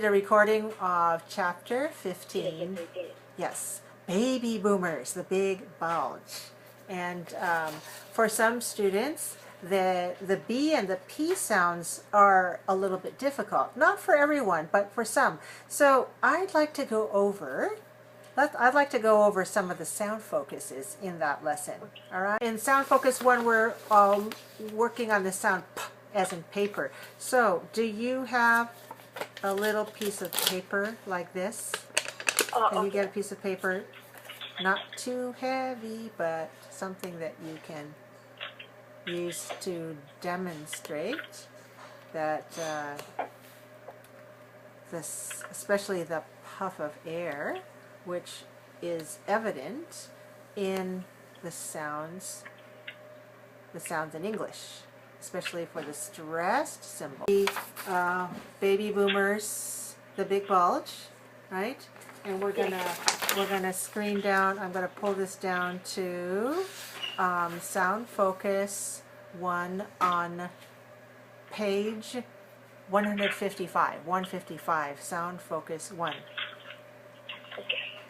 A recording of chapter 15. Yes, baby boomers, the big bulge. And for some students, the B and the P sounds are a little bit difficult. Not for everyone, but for some. So I'd like to go over some of the sound focuses in that lesson. All right. In sound focus 1, we're working on the sound P as in paper. So do you have a little piece of paper like this? Can you get a piece of paper? Not too heavy, but something that you can use to demonstrate that this, especially the puff of air, which is evident in the sounds in English, especially for the stressed symbol. Baby boomers, the big bulge, right? And we're gonna screen down. I'm gonna pull this down to sound focus 1 on page 155. Sound focus 1.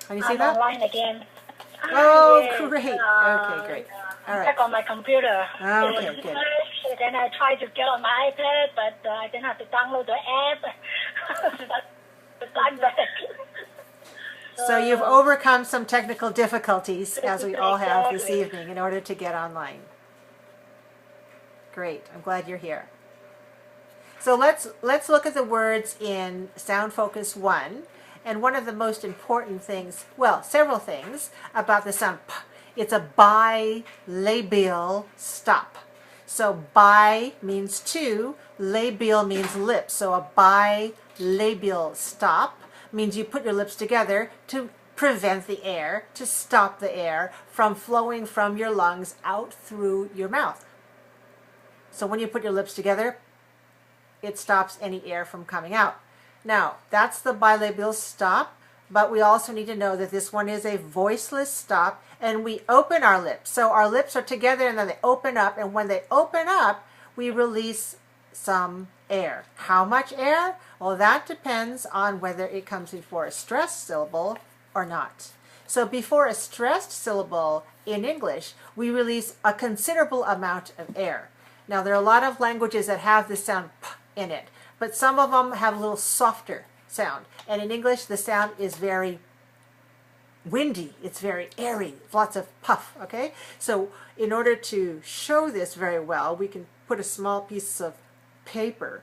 Can you see that? Online again. Oh, Yes. great. Okay, great. All right. Back on my computer. Okay, good. Then I tried to get on my iPad, but I didn't have to download the app. I'm back. So you've overcome some technical difficulties, as we all have this evening, in order to get online. Great. I'm glad you're here. So let's look at the words in Sound Focus 1. And one of the most important things, well, several things about the sound P. It's a bilabial stop. So bi means two, labial means lips. So a bilabial stop means you put your lips together to prevent the air, to stop the air from flowing from your lungs out through your mouth. So when you put your lips together, it stops any air from coming out. Now, that's the bilabial stop, but we also need to know that this one is a voiceless stop, and we open our lips. So our lips are together and then they open up, and when they open up, we release some air. How much air? Well, that depends on whether it comes before a stressed syllable or not. So before a stressed syllable in English, we release a considerable amount of air. Now, there are a lot of languages that have the sound P in it, but some of them have a little softer sound. And in English, the sound is very windy. It's very airy. Lots of puff, okay? So in order to show this very well, we can put a small piece of paper,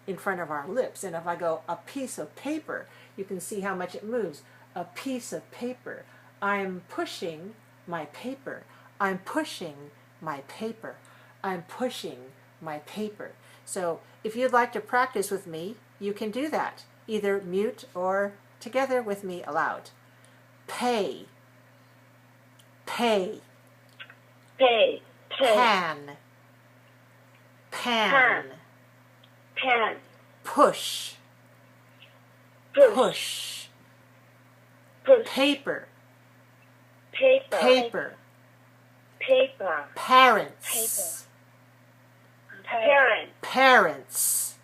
in front of our lips. And if I go a piece of paper, you can see how much it moves. A piece of paper. I'm pushing my paper. I'm pushing my paper. I'm pushing my paper. So if you'd like to practice with me, you can do that, either mute or together with me aloud. Pay, pay, Pay. pan, pan, Pan. push, push, paper, paper, parents, parents,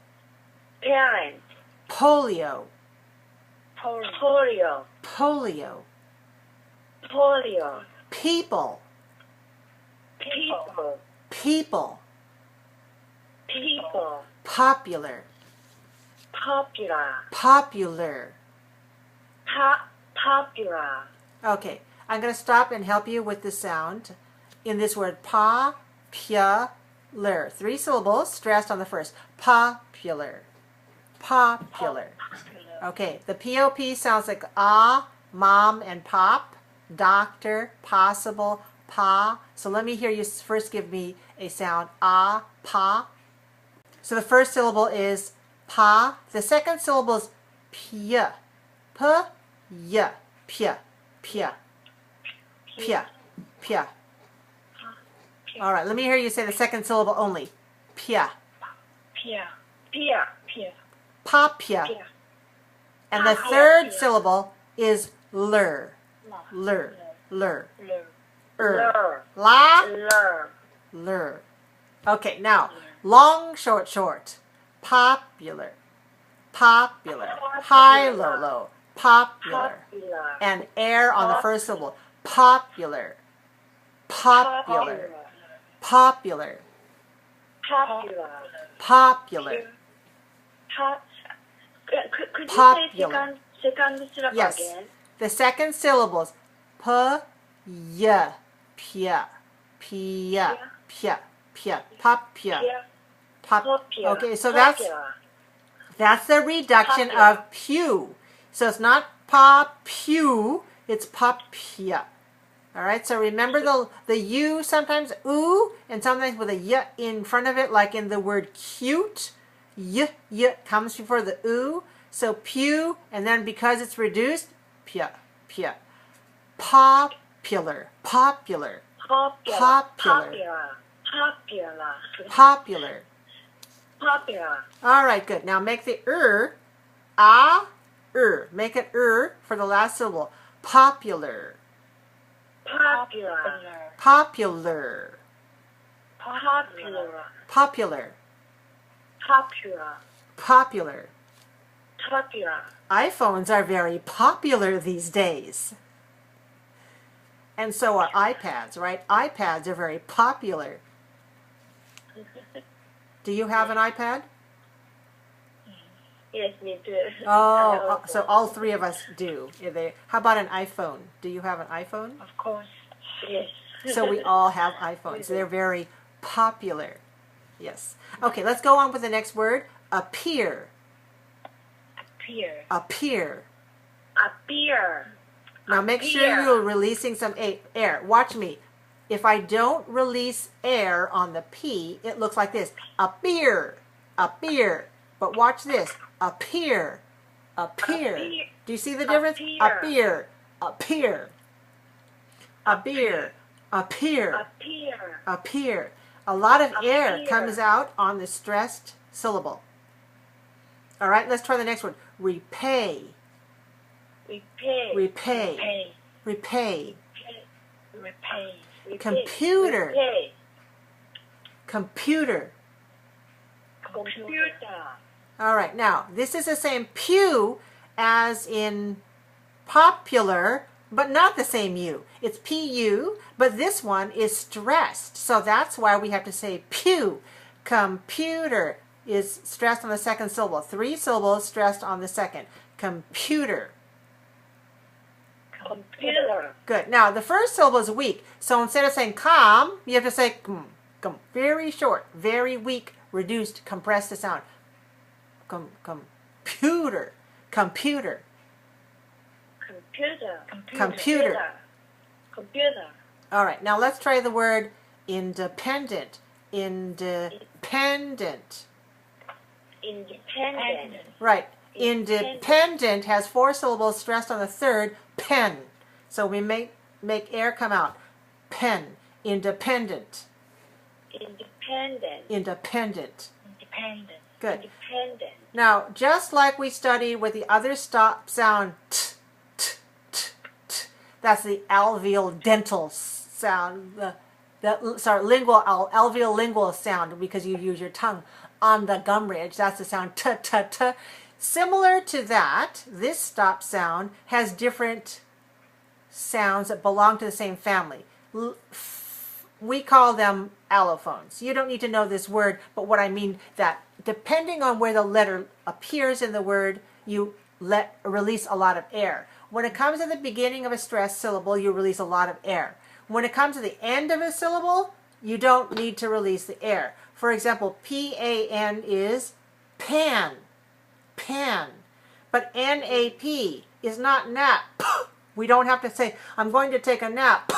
polio, polio, people, popular, popular. Okay, I'm going to stop and help you with the sound in this word popular. 3 syllables, stressed on the first. Popular. Popular. Okay, the POP sounds like mom and pop, doctor, possible, pa. So let me hear you first give me a sound, pa. So the first syllable is pa. The second syllable is pya. P, y, pya, pya, pya, pya. All right, let me hear you say the second syllable only. Pya. Papya. And the third syllable is lur. Lur. La. Lur. Okay, now, long, short. Popular. popular. High, low, low. Popular. Popular. And air on the first syllable. Popular. Popular. Popular. Popular. Popular. Could you Popular. say second syllable Yes. again? The second syllables. P, y, pia, pia, pia, pia, popular. Popular. Okay, so Popular. that's the reduction Popular. of pew. So it's not pa-pew, it's pa-pia. All right, so remember the U, sometimes oo, and sometimes with a y in front of it, like in the word cute. Y comes before the oo. So pew, and then because it's reduced, pia, pia. Popular, popular, Popular. Popular. Popular. popular. Popular. All right, good. Now make the make it for the last syllable. Popular, Popular. popular, Popular. popular, Popular. popular. Popular. iPhones are very popular these days. And so are iPads, right? iPads are very popular. Do you have an iPad? Yes, me too. Oh, so all three of us do. How about an iPhone? Do you have an iPhone? Of course. Yes. So we all have iPhones. They're very popular. Yes. Okay, let's go on with the next word. Appear. Appear. Appear. Appear. Now make sure you're releasing some air. Watch me. If I don't release air on the P, it looks like this. Appear. Appear. But watch this. Appear. Appear. Do you see the difference? Appear. Appear. Appear. Appear. Appear. Appear. A lot of air Appear. comes out on the stressed syllable. All right, let's try the next one. Repay. Repay. Repay. Repay. Repay. Repay. Computer. Repay. Computer. Computer. All right, now this is the same pew as in popular, but not the same U. It's P-U, but this one is stressed. So that's why we have to say pew. Computer is stressed on the second syllable. 3 syllables stressed on the second. Computer. Computer. Good. Now, the first syllable is weak. So instead of saying calm, you have to say kum, kum. Very short, very weak, reduced, compressed the sound. Computer. Computer. Computer. Computer. Computer. All right. Now let's try the word independent. Independent. Independent. Right. Independent has 4 syllables stressed on the third. Pen. So we make air come out. Pen. Independent. Independent. Independent. Independent. Good. Independent. Now, just like we studied with the other stop sound, t, t, t, t, that's the alveolar dental sound, alveolingual sound, because you use your tongue on the gum ridge. That's the sound t, t, t. Similar to that, this stop sound has different sounds that belong to the same family. We call them allophones. You don't need to know this word, but what I mean that depending on where the letter appears in the word, you release a lot of air. When it comes to the beginning of a stressed syllable, you release a lot of air. When it comes to the end of a syllable, you don't need to release the air. For example, P-A-N is pan, pan. But N-A-P is not nap. We don't have to say, I'm going to take a nap.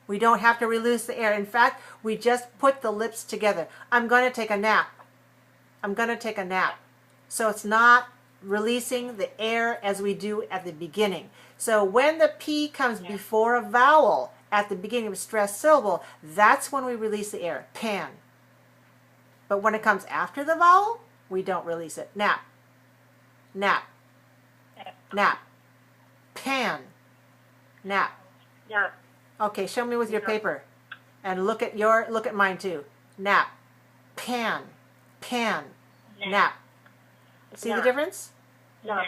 We don't have to release the air. In fact, we just put the lips together. I'm going to take a nap. I'm going to take a nap. So it's not releasing the air as we do at the beginning. So when the P comes before a vowel at the beginning of a stressed syllable, that's when we release the air. Pan. But when it comes after the vowel, we don't release it. Nap. Nap. Nap. Pan. Nap. Nap. Okay, show me with your paper. And look at mine too. Nap. Pan. Pan. Nap. See the difference? No.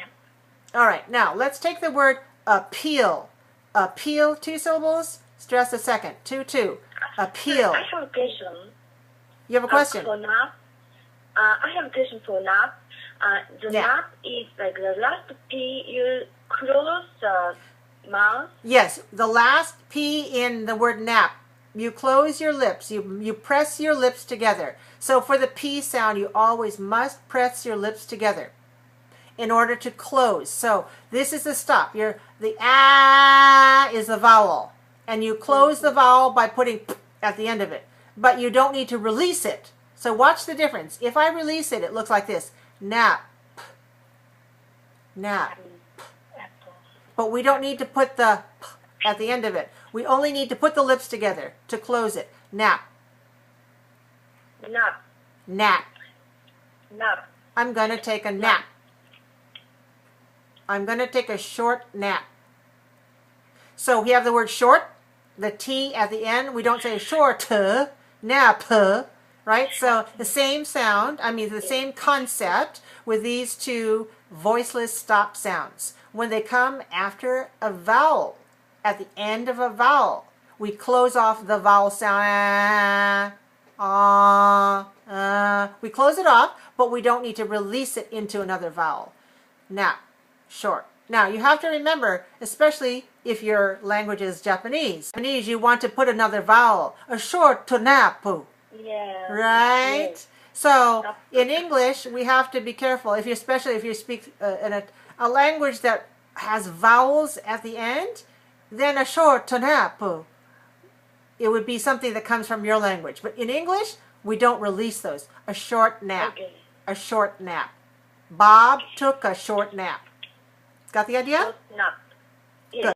All right, now let's take the word appeal. Appeal, 2 syllables. Stress a second. 2, 2. Appeal. I have a question. You have a question? For nap. I have a question for nap. The nap is like the last P, you close the mouth. Yes, the last P in the word nap. You close your lips. You press your lips together. So for the P sound, you always must press your lips together in order to close. So this is the stop. The ah is the vowel. And you close the vowel by putting p at the end of it. But you don't need to release it. So watch the difference. If I release it, it looks like this. Nap. Nap. But we don't need to put the p at the end of it. We only need to put the lips together to close it. Nap. Nap. Nap. Nap. I'm going to take a nap. I'm going to take a short nap. So we have the word short, the T at the end. We don't say short, nap, right? So the same sound, the same concept with these two voiceless stop sounds. When they come after a vowel, at the end of a vowel, we close off the vowel sound. We close it off, but we don't need to release it into another vowel. Nap, short. Now, you have to remember, especially if your language is Japanese, you want to put another vowel, a short to napu. Yeah. Right? Yes. So, in English, we have to be careful, especially if you speak in a language that has vowels at the end, then a short to napu. It would be something that comes from your language. But in English, we don't release those. A short nap. Okay. A short nap. Bob took a short nap. Got the idea? Nap.